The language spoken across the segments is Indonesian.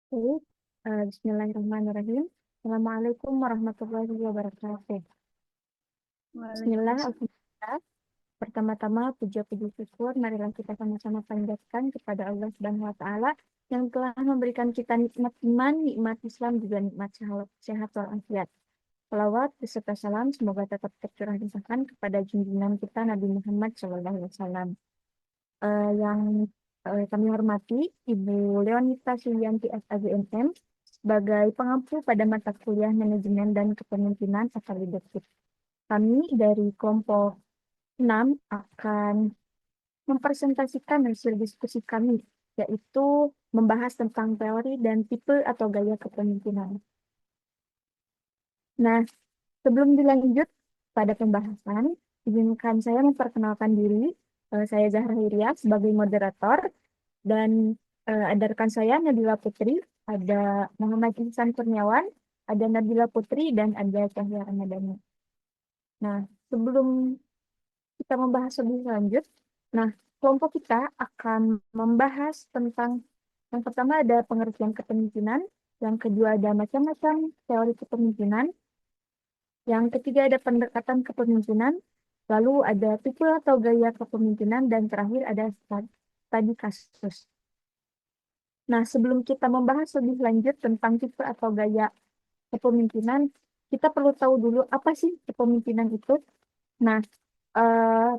Baik, Bismillahirrahmanirrahim. Assalamualaikum warahmatullahi wabarakatuh. Bismillah, Waalaikumsalam. Alhamdulillah. Pertama-tama, puja-puji syukur, marilah kita sama-sama panjatkan kepada Allah Subhanahu wa Ta'ala yang telah memberikan kita nikmat iman, nikmat Islam, juga nikmat sehat walafiat. Salawat beserta salam semoga tetap tercurah limpahkan kepada junjungan kita Nabi Muhammad SAW. Yang kami hormati Ibu Leonita Sulianti SAGMM sebagai pengampu pada mata kuliah Manajemen dan Kepemimpinan atau Leadership. Kami dari kelompok 6 akan mempresentasikan hasil diskusi kami, yaitu membahas tentang teori dan tipe atau gaya kepemimpinan. Nah, sebelum dilanjut pada pembahasan, izinkan saya memperkenalkan diri. Saya Zahra Hiria sebagai moderator dan ada rekan saya Nabila Putri, ada Muhammad Ihsan Kurniawan, ada Nabila Putri dan ada Cahya Ramadhani. Nah, sebelum kita membahas lebih lanjut, nah kelompok kita akan membahas tentang yang pertama ada pengertian kepemimpinan, yang kedua ada macam-macam teori kepemimpinan, yang ketiga ada pendekatan kepemimpinan, lalu ada tipe atau gaya kepemimpinan, dan terakhir ada studi kasus. Nah, sebelum kita membahas lebih lanjut tentang tipe atau gaya kepemimpinan, kita perlu tahu dulu apa sih kepemimpinan itu. Nah, eh,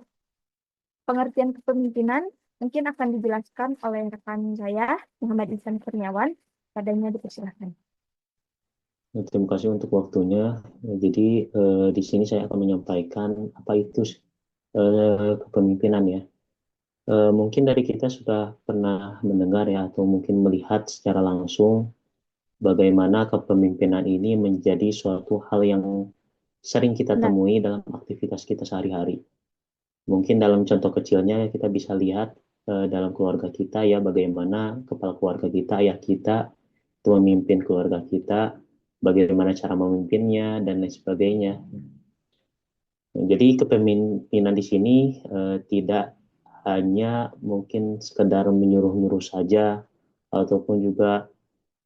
pengertian kepemimpinan mungkin akan dijelaskan oleh rekan saya, Muhammad Ihsan Kurniawan. Padanya dipersilahkan. Terima kasih untuk waktunya. Jadi di sini saya akan menyampaikan apa itu kepemimpinan ya. Mungkin dari kita sudah pernah mendengar ya atau mungkin melihat secara langsung bagaimana kepemimpinan ini menjadi suatu hal yang sering kita Nah, temui dalam aktivitas kita sehari-hari. Mungkin dalam contoh kecilnya kita bisa lihat dalam keluarga kita ya bagaimana kepala keluarga kita, ayah kita itu memimpin keluarga kita, bagaimana cara memimpinnya dan lain sebagainya. Jadi kepemimpinan di sini tidak hanya mungkin sekedar menyuruh-nyuruh saja ataupun juga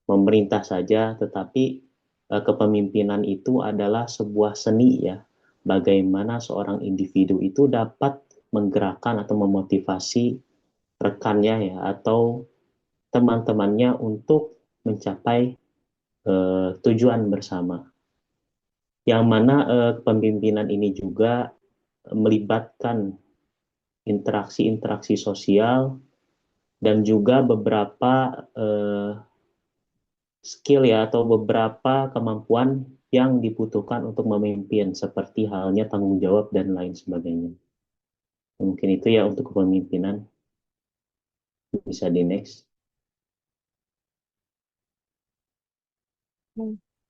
memerintah saja, tetapi kepemimpinan itu adalah sebuah seni ya. Bagaimana seorang individu itu dapat menggerakkan atau memotivasi rekannya ya atau teman-temannya untuk mencapai tujuan bersama. Yang mana kepemimpinan ini juga melibatkan interaksi-interaksi sosial dan juga beberapa skill ya atau beberapa kemampuan yang dibutuhkan untuk memimpin seperti halnya tanggung jawab dan lain sebagainya. Mungkin itu ya untuk kepemimpinan. Bisa di next.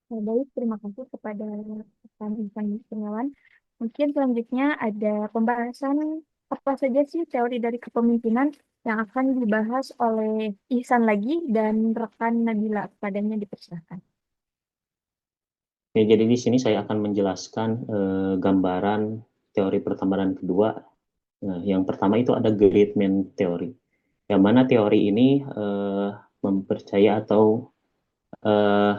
baik, terima kasih kepada rekan Ihsan Kurniawan. Mungkin selanjutnya ada pembahasan apa saja sih teori dari kepemimpinan yang akan dibahas oleh Ihsan lagi dan rekan Nabila. Padanya dipersilahkan. Ya, jadi di sini saya akan menjelaskan gambaran teori pertama dan kedua. Nah, yang pertama itu ada Gridman teori. Yang mana teori ini mempercaya atau eh,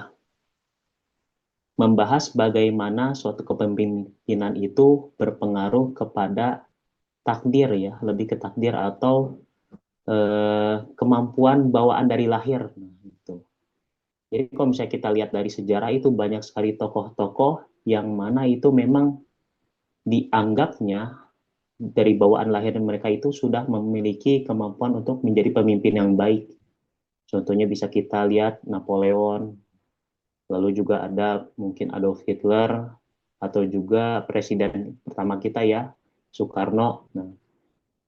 membahas bagaimana suatu kepemimpinan itu berpengaruh kepada takdir ya, lebih ke takdir atau kemampuan bawaan dari lahir. Nah, gitu. Jadi kalau misalnya kita lihat dari sejarah itu banyak sekali tokoh-tokoh yang mana itu memang dianggapnya dari bawaan lahir mereka itu sudah memiliki kemampuan untuk menjadi pemimpin yang baik. Contohnya bisa kita lihat Napoleon, lalu juga ada mungkin Adolf Hitler, atau juga presiden pertama kita ya, Soekarno. Nah,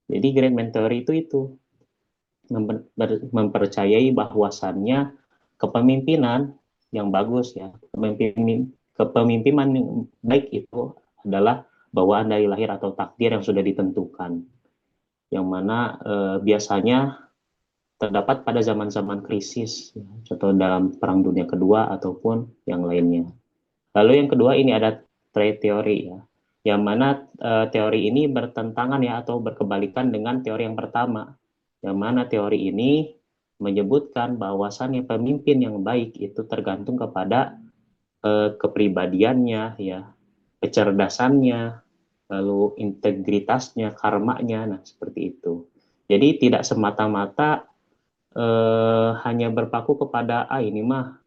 jadi Grand Mentor itu mempercayai bahwasannya kepemimpinan yang bagus ya, kepemimpinan yang baik itu adalah bawaan dari lahir atau takdir yang sudah ditentukan, yang mana biasanya terdapat pada zaman-zaman krisis, ya, contoh dalam Perang Dunia Kedua ataupun yang lainnya. Lalu yang kedua ini ada trade teori ya, yang mana teori ini bertentangan ya atau berkebalikan dengan teori yang pertama, yang mana teori ini menyebutkan bahwasannya pemimpin yang baik itu tergantung kepada kepribadiannya, ya, kecerdasannya, lalu integritasnya, karmanya, nah seperti itu. Jadi tidak semata-mata hanya berpaku kepada ini mah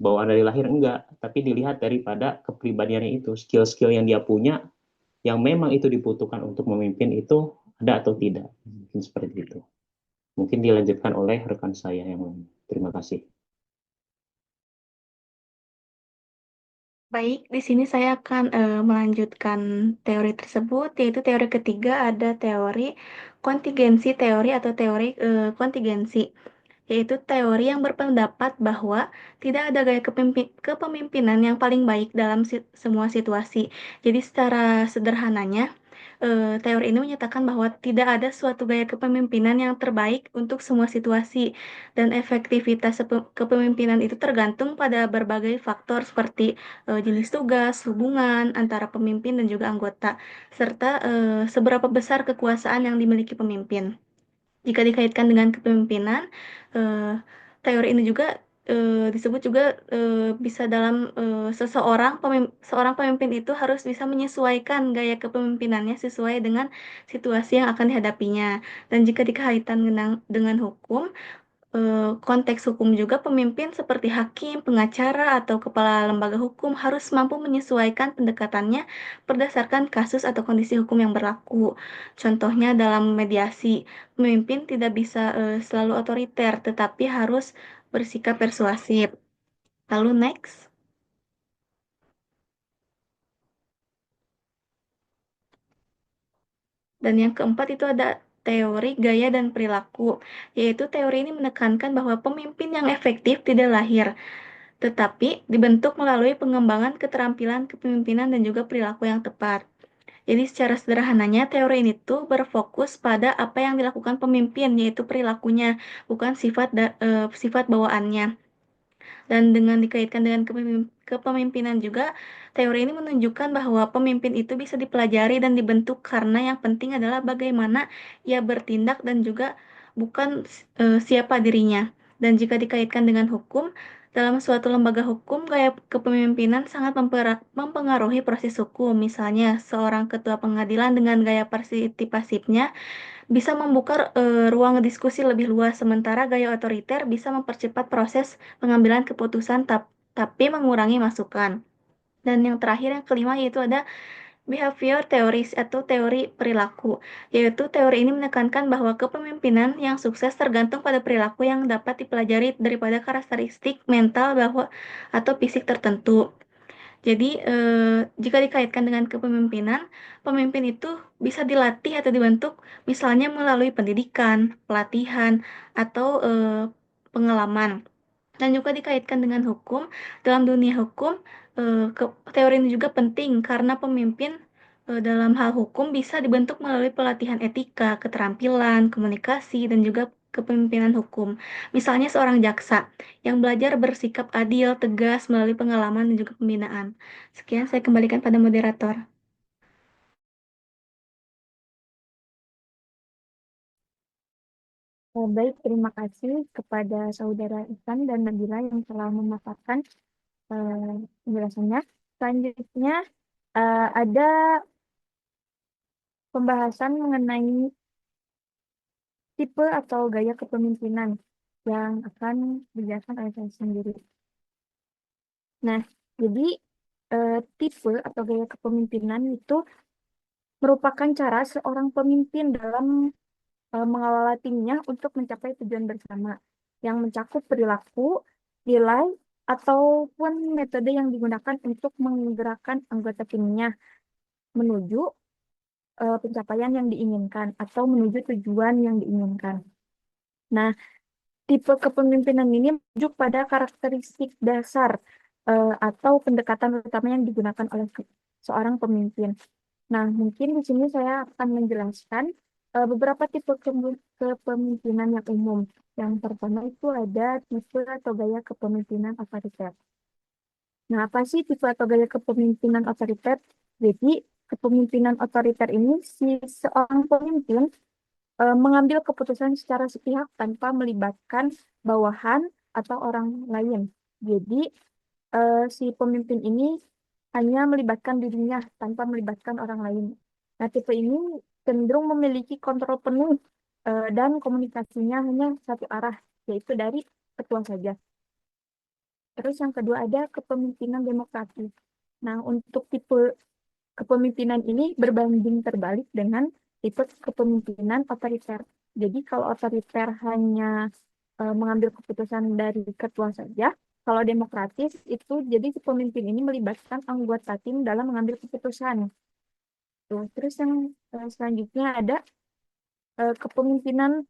bawaan dari lahir, enggak, tapi dilihat daripada kepribadiannya itu, skill-skill yang dia punya, yang memang itu dibutuhkan untuk memimpin itu ada atau tidak. Mungkin seperti itu. Mungkin dilanjutkan oleh rekan saya yang lain. Terima kasih. Baik, di sini saya akan melanjutkan teori tersebut, yaitu teori ketiga ada teori kontingensi teori atau teori kontingensi, yaitu teori yang berpendapat bahwa tidak ada gaya kepemimpinan yang paling baik dalam semua situasi. Jadi secara sederhananya, teori ini menyatakan bahwa tidak ada suatu gaya kepemimpinan yang terbaik untuk semua situasi, dan efektivitas kepemimpinan itu tergantung pada berbagai faktor seperti jenis tugas, hubungan antara pemimpin dan juga anggota, serta seberapa besar kekuasaan yang dimiliki pemimpin. Jika dikaitkan dengan kepemimpinan, eh, teori ini juga disebut juga bisa dalam seorang pemimpin itu harus bisa menyesuaikan gaya kepemimpinannya sesuai dengan situasi yang akan dihadapinya. Dan jika dikaitkan dengan hukum, konteks hukum juga pemimpin seperti hakim, pengacara, atau kepala lembaga hukum harus mampu menyesuaikan pendekatannya berdasarkan kasus atau kondisi hukum yang berlaku. Contohnya dalam mediasi, pemimpin tidak bisa selalu otoriter, tetapi harus bersikap persuasif. Lalu next. Dan yang keempat itu ada teori gaya dan perilaku, yaitu teori ini menekankan bahwa pemimpin yang efektif tidak lahir, tetapi dibentuk melalui pengembangan keterampilan kepemimpinan dan juga perilaku yang tepat. Jadi secara sederhananya teori ini tuh berfokus pada apa yang dilakukan pemimpin, yaitu perilakunya, bukan sifat bawaannya. Dan dengan dikaitkan dengan kepemimpinan juga, teori ini menunjukkan bahwa pemimpin itu bisa dipelajari dan dibentuk karena yang penting adalah bagaimana ia bertindak dan juga bukan siapa dirinya. Dan jika dikaitkan dengan hukum, dalam suatu lembaga hukum, gaya kepemimpinan sangat mempengaruhi proses hukum. Misalnya, seorang ketua pengadilan dengan gaya partisipasifnya bisa membuka ruang diskusi lebih luas, sementara gaya otoriter bisa mempercepat proses pengambilan keputusan tapi mengurangi masukan. Dan yang terakhir, yang kelima, yaitu ada behavior theories atau teori perilaku, yaitu teori ini menekankan bahwa kepemimpinan yang sukses tergantung pada perilaku yang dapat dipelajari daripada karakteristik mental bahwa atau fisik tertentu. Jadi, jika dikaitkan dengan kepemimpinan, pemimpin itu bisa dilatih atau dibentuk, misalnya melalui pendidikan, pelatihan, atau pengalaman. Dan juga dikaitkan dengan hukum, dalam dunia hukum, teori ini juga penting karena pemimpin dalam hal hukum bisa dibentuk melalui pelatihan etika, keterampilan, komunikasi, dan juga kepemimpinan hukum. Misalnya seorang jaksa yang belajar bersikap adil, tegas melalui pengalaman dan juga pembinaan. Sekian, saya kembalikan pada moderator. Baik, terima kasih kepada saudara Isan dan Nabila yang telah memaparkan penjelasannya. Selanjutnya ada pembahasan mengenai tipe atau gaya kepemimpinan yang akan dijelaskan oleh saya sendiri. Nah, jadi tipe atau gaya kepemimpinan itu merupakan cara seorang pemimpin dalam mengelola timnya untuk mencapai tujuan bersama yang mencakup perilaku, nilai, ataupun metode yang digunakan untuk menggerakkan anggota timnya menuju pencapaian yang diinginkan atau menuju tujuan yang diinginkan. Nah, tipe kepemimpinan ini merujuk pada karakteristik dasar atau pendekatan utama yang digunakan oleh seorang pemimpin. Nah, mungkin di sini saya akan menjelaskan beberapa tipe kepemimpinan yang umum. Yang pertama itu ada tipe atau gaya kepemimpinan otoriter. Nah, apa sih tipe atau gaya kepemimpinan otoriter? Jadi, kepemimpinan otoriter ini si seorang pemimpin mengambil keputusan secara sepihak tanpa melibatkan bawahan atau orang lain. Jadi si pemimpin ini hanya melibatkan dirinya tanpa melibatkan orang lain. Nah, tipe ini cenderung memiliki kontrol penuh dan komunikasinya hanya satu arah, yaitu dari ketua saja. Terus yang kedua ada kepemimpinan demokratis. Nah, untuk tipe kepemimpinan ini berbanding terbalik dengan tipe kepemimpinan otoriter. Jadi kalau otoriter hanya mengambil keputusan dari ketua saja, kalau demokratis itu jadi si pemimpin ini melibatkan anggota tim dalam mengambil keputusan. Tuh, terus yang selanjutnya ada kepemimpinan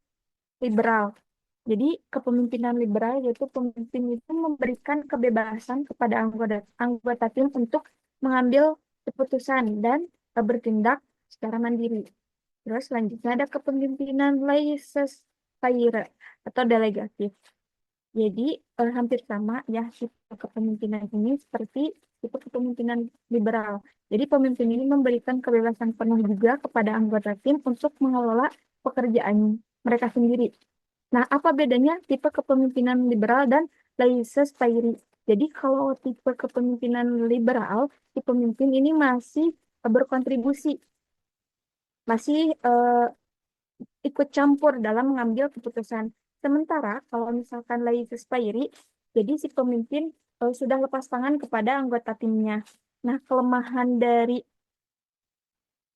liberal. Jadi kepemimpinan liberal yaitu pemimpin itu memberikan kebebasan kepada anggota anggota tim untuk mengambil keputusan dan bertindak secara mandiri. Terus selanjutnya ada kepemimpinan laissez-faire atau delegatif. Jadi hampir sama ya tipe kepemimpinan ini seperti tipe kepemimpinan liberal. Jadi pemimpin ini memberikan kebebasan penuh juga kepada anggota tim untuk mengelola pekerjaan mereka sendiri. Nah, apa bedanya tipe kepemimpinan liberal dan laissez-faire? Jadi kalau tipe kepemimpinan liberal, si pemimpin ini masih berkontribusi, masih ikut campur dalam mengambil keputusan. Sementara kalau misalkan laissez-faire, jadi si pemimpin sudah lepas tangan kepada anggota timnya. Nah, kelemahan dari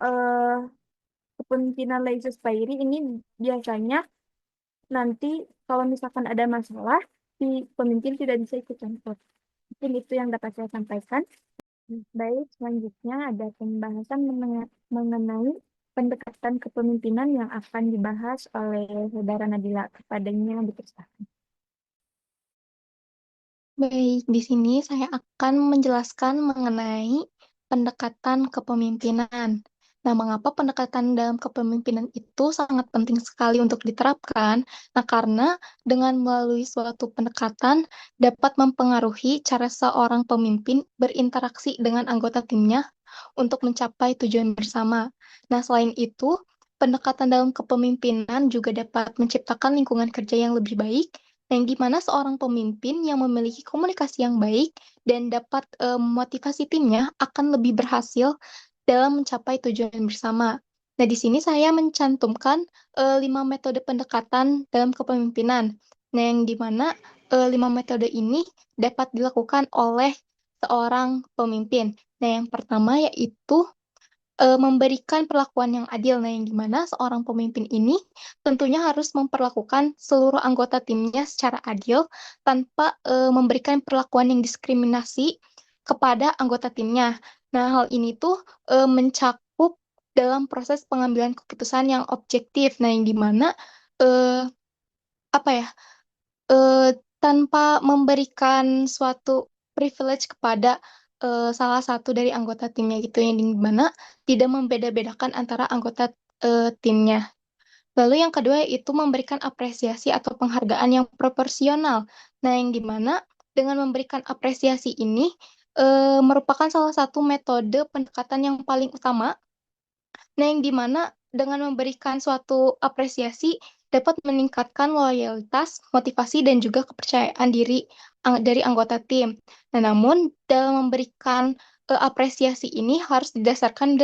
eh, kepemimpinan laissez-faire ini biasanya nanti kalau misalkan ada masalah, si pemimpin tidak bisa ikut campur. Mungkin itu yang dapat saya sampaikan. Baik, selanjutnya ada pembahasan mengenai pendekatan kepemimpinan yang akan dibahas oleh Saudara Nabila. Kepadanya dipersilakan. Baik, di sini saya akan menjelaskan mengenai pendekatan kepemimpinan. Nah, mengapa pendekatan dalam kepemimpinan itu sangat penting sekali untuk diterapkan? Nah, karena dengan melalui suatu pendekatan dapat mempengaruhi cara seorang pemimpin berinteraksi dengan anggota timnya untuk mencapai tujuan bersama. Nah, selain itu, pendekatan dalam kepemimpinan juga dapat menciptakan lingkungan kerja yang lebih baik yang dimana seorang pemimpin yang memiliki komunikasi yang baik dan dapat memotivasi timnya akan lebih berhasil dalam mencapai tujuan bersama. Nah, di sini saya mencantumkan 5 metode pendekatan dalam kepemimpinan. Nah, yang dimana 5 metode ini dapat dilakukan oleh seorang pemimpin. Nah, yang pertama yaitu memberikan perlakuan yang adil. Nah, yang dimana seorang pemimpin ini tentunya harus memperlakukan seluruh anggota timnya secara adil tanpa memberikan perlakuan yang diskriminasi kepada anggota timnya. Nah, hal ini tuh mencakup dalam proses pengambilan keputusan yang objektif. Nah, yang dimana eh, apa ya? eh, tanpa memberikan suatu privilege kepada salah satu dari anggota timnya gitu yang dimana tidak membeda-bedakan antara anggota timnya. Lalu yang kedua yaitu memberikan apresiasi atau penghargaan yang proporsional. Nah, yang dimana dengan memberikan apresiasi ini merupakan salah satu metode pendekatan yang paling utama. Nah, yang dimana dengan memberikan suatu apresiasi dapat meningkatkan loyalitas, motivasi, dan juga kepercayaan diri dari anggota tim. Nah, namun dalam memberikan apresiasi ini harus didasarkan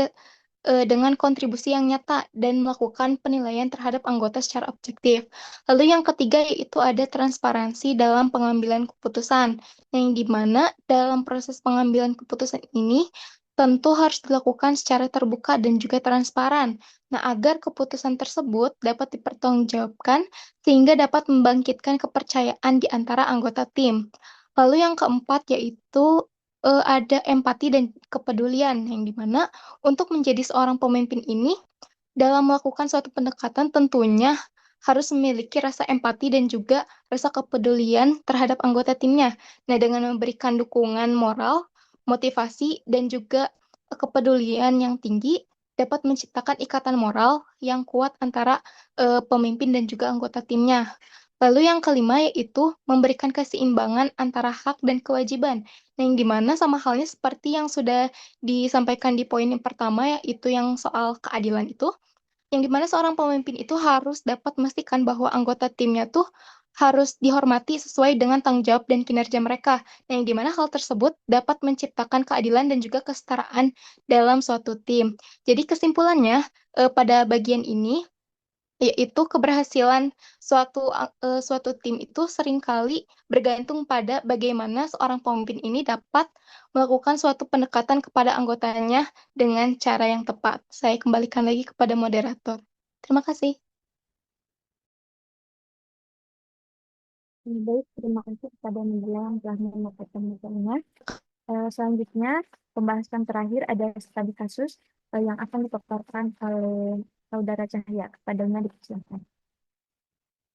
dengan kontribusi yang nyata dan melakukan penilaian terhadap anggota secara objektif. Lalu yang ketiga yaitu ada transparansi dalam pengambilan keputusan, yang dimana dalam proses pengambilan keputusan ini tentu harus dilakukan secara terbuka dan juga transparan. Nah, agar keputusan tersebut dapat dipertanggungjawabkan sehingga dapat membangkitkan kepercayaan di antara anggota tim. Lalu yang keempat yaitu ada empati dan kepedulian, yang dimana untuk menjadi seorang pemimpin ini, dalam melakukan suatu pendekatan tentunya harus memiliki rasa empati dan juga rasa kepedulian terhadap anggota timnya. Nah, dengan memberikan dukungan moral, motivasi, dan juga kepedulian yang tinggi, dapat menciptakan ikatan moral yang kuat antara pemimpin dan juga anggota timnya. Lalu yang kelima yaitu memberikan keseimbangan antara hak dan kewajiban. Nah, yang dimana sama halnya seperti yang sudah disampaikan di poin yang pertama yaitu yang soal keadilan itu. yang dimana seorang pemimpin itu harus dapat memastikan bahwa anggota timnya tuh harus dihormati sesuai dengan tanggung jawab dan kinerja mereka, yang dimana hal tersebut dapat menciptakan keadilan dan juga kesetaraan dalam suatu tim. Jadi kesimpulannya, pada bagian ini, yaitu keberhasilan suatu tim itu seringkali bergantung pada bagaimana seorang pemimpin ini dapat melakukan suatu pendekatan kepada anggotanya dengan cara yang tepat. Saya kembalikan lagi kepada moderator. Terima kasih. Baik, terima kasih kepada Nabila yang telah menyampaikan materinya. Selanjutnya, pembahasan terakhir ada studi kasus yang akan dipaparkan oleh Saudara Cahya. Kepadanya dipersilakan.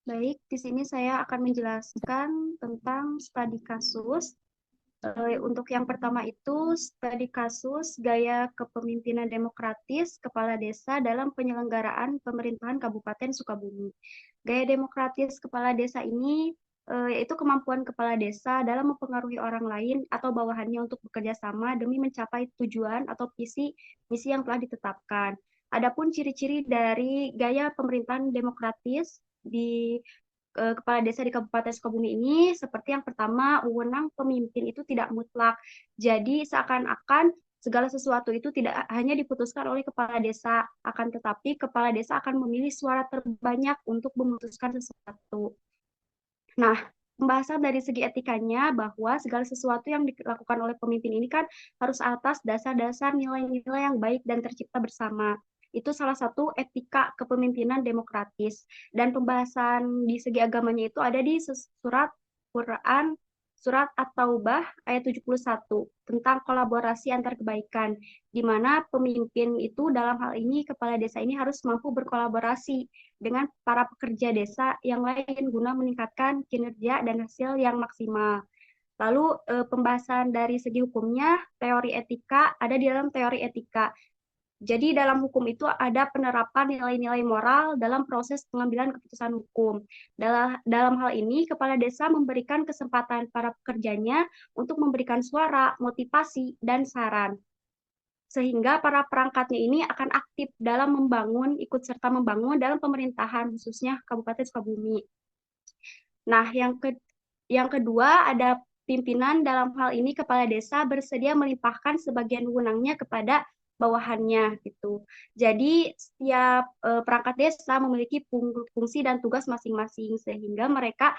Baik, di sini saya akan menjelaskan tentang studi kasus. Untuk yang pertama itu studi kasus gaya kepemimpinan demokratis kepala desa dalam penyelenggaraan pemerintahan Kabupaten Sukabumi. Gaya demokratis kepala desa ini yaitu kemampuan kepala desa dalam mempengaruhi orang lain atau bawahannya untuk bekerja sama demi mencapai tujuan atau visi misi yang telah ditetapkan. Adapun ciri-ciri dari gaya pemerintahan demokratis di kepala desa di Kabupaten Sukabumi ini seperti yang pertama, wewenang pemimpin itu tidak mutlak. Jadi seakan-akan segala sesuatu itu tidak hanya diputuskan oleh kepala desa, akan tetapi kepala desa akan memilih suara terbanyak untuk memutuskan sesuatu. Nah, pembahasan dari segi etikanya bahwa segala sesuatu yang dilakukan oleh pemimpin ini kan harus atas dasar-dasar nilai-nilai yang baik dan tercipta bersama. Itu salah satu etika kepemimpinan demokratis. Dan pembahasan di segi agamanya itu ada di surat Quran, surat At-Taubah ayat 71 tentang kolaborasi antar kebaikan, di mana pemimpin itu dalam hal ini kepala desa ini harus mampu berkolaborasi dengan para pekerja desa yang lain guna meningkatkan kinerja dan hasil yang maksimal. Lalu pembahasan dari segi hukumnya, teori etika ada di dalam teori etika. Jadi dalam hukum itu ada penerapan nilai-nilai moral dalam proses pengambilan keputusan hukum. Dalam hal ini, kepala desa memberikan kesempatan para pekerjanya untuk memberikan suara, motivasi, dan saran. Sehingga para perangkatnya ini akan aktif dalam membangun, ikut serta membangun dalam pemerintahan, khususnya Kabupaten Sukabumi. Nah, yang kedua ada pimpinan dalam hal ini kepala desa bersedia melimpahkan sebagian wewenangnya kepada bawahannya gitu. Jadi setiap perangkat desa memiliki fungsi dan tugas masing-masing sehingga mereka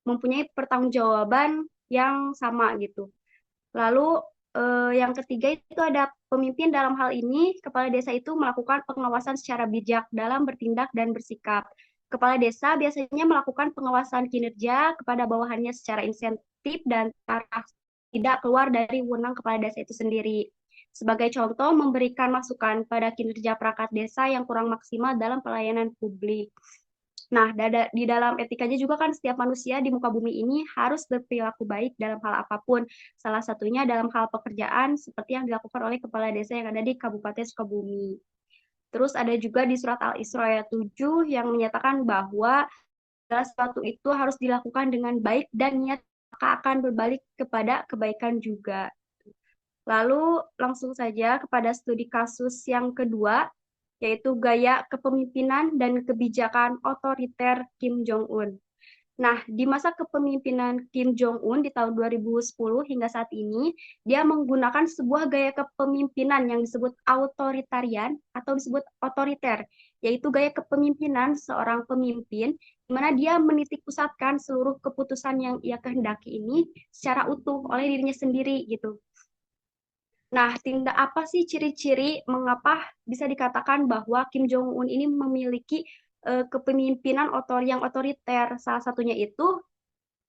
mempunyai pertanggungjawaban yang sama gitu. Lalu yang ketiga itu ada pemimpin dalam hal ini kepala desa itu melakukan pengawasan secara bijak dalam bertindak dan bersikap. Kepala desa biasanya melakukan pengawasan kinerja kepada bawahannya secara insentif dan tidak keluar dari wewenang kepala desa itu sendiri. Sebagai contoh, memberikan masukan pada kinerja perangkat desa yang kurang maksimal dalam pelayanan publik. Nah, di dalam etikanya juga kan setiap manusia di muka bumi ini harus berperilaku baik dalam hal apapun. Salah satunya dalam hal pekerjaan seperti yang dilakukan oleh kepala desa yang ada di Kabupaten Sukabumi. Terus ada juga di surat Al-Isra ayat 7 yang menyatakan bahwa segala sesuatu itu harus dilakukan dengan baik dan niat maka akan berbalik kepada kebaikan juga. Lalu langsung saja kepada studi kasus yang kedua, yaitu gaya kepemimpinan dan kebijakan otoriter Kim Jong-un. Nah, di masa kepemimpinan Kim Jong-un di tahun 2010 hingga saat ini, dia menggunakan sebuah gaya kepemimpinan yang disebut authoritarian atau disebut otoriter, yaitu gaya kepemimpinan seorang pemimpin di mana dia menitik pusatkan seluruh keputusan yang ia kehendaki ini secara utuh oleh dirinya sendiri gitu. Nah, tindak apa sih ciri-ciri mengapa bisa dikatakan bahwa Kim Jong-un ini memiliki kepemimpinan yang otoriter? Salah satunya itu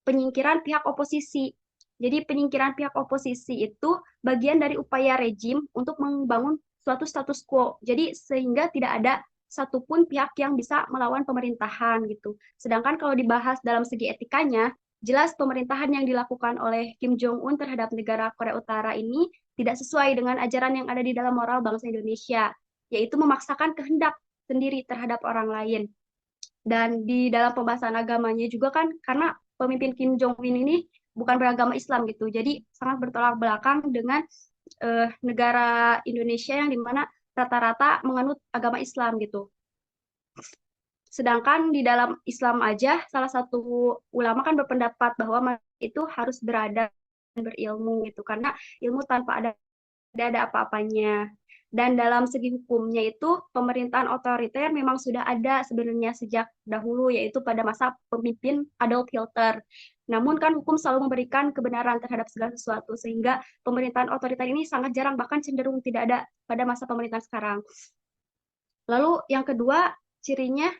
penyingkiran pihak oposisi. Jadi penyingkiran pihak oposisi itu bagian dari upaya rejim untuk membangun suatu status quo. Jadi sehingga tidak ada satupun pihak yang bisa melawan pemerintahan gitu. Sedangkan kalau dibahas dalam segi etikanya, jelas pemerintahan yang dilakukan oleh Kim Jong-un terhadap negara Korea Utara ini tidak sesuai dengan ajaran yang ada di dalam moral bangsa Indonesia, yaitu memaksakan kehendak sendiri terhadap orang lain. Dan di dalam pembahasan agamanya juga kan, karena pemimpin Kim Jong-un ini bukan beragama Islam gitu, jadi sangat bertolak belakang dengan negara Indonesia yang dimana rata-rata menganut agama Islam gitu. Sedangkan di dalam Islam aja, salah satu ulama kan berpendapat bahwa itu harus beradab dan berilmu gitu, karena ilmu tanpa ada tidak ada apa-apanya. Dan dalam segi hukumnya itu, pemerintahan otoriter memang sudah ada sebenarnya sejak dahulu, yaitu pada masa pemimpin Adolf Hitler. Namun kan hukum selalu memberikan kebenaran terhadap segala sesuatu, sehingga pemerintahan otoriter ini sangat jarang, bahkan cenderung tidak ada pada masa pemerintahan sekarang. Lalu yang kedua, cirinya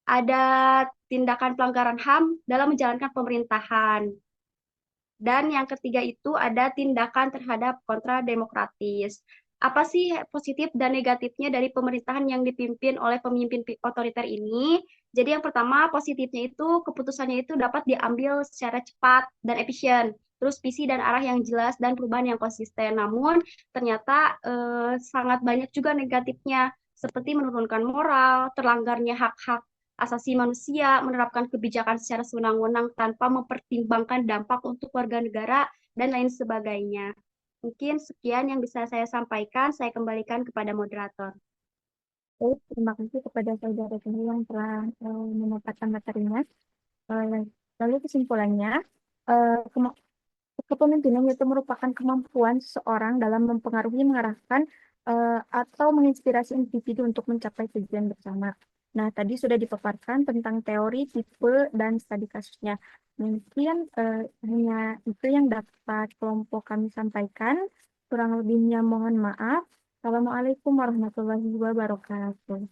ada tindakan pelanggaran HAM dalam menjalankan pemerintahan. Dan yang ketiga itu ada tindakan terhadap kontrademokratis. Apa sih positif dan negatifnya dari pemerintahan yang dipimpin oleh pemimpin otoriter ini? Jadi yang pertama positifnya itu keputusannya itu dapat diambil secara cepat dan efisien. Terus visi dan arah yang jelas dan perubahan yang konsisten. Namun ternyata sangat banyak juga negatifnya seperti menurunkan moral, terlanggarnya hak-hak asasi manusia, menerapkan kebijakan secara sewenang-wenang tanpa mempertimbangkan dampak untuk warga negara, dan lain sebagainya. Mungkin sekian yang bisa saya sampaikan, saya kembalikan kepada moderator. Baik, terima kasih kepada saudara Tini yang telah memaparkan materinya. Lalu kesimpulannya, kepemimpinan itu merupakan kemampuan seseorang dalam mempengaruhi, mengarahkan, atau menginspirasi individu untuk mencapai tujuan bersama. Nah, tadi sudah dipaparkan tentang teori, tipe, dan studi kasusnya. Mungkin hanya itu yang dapat kelompok kami sampaikan. Kurang lebihnya mohon maaf. Assalamualaikum warahmatullahi wabarakatuh.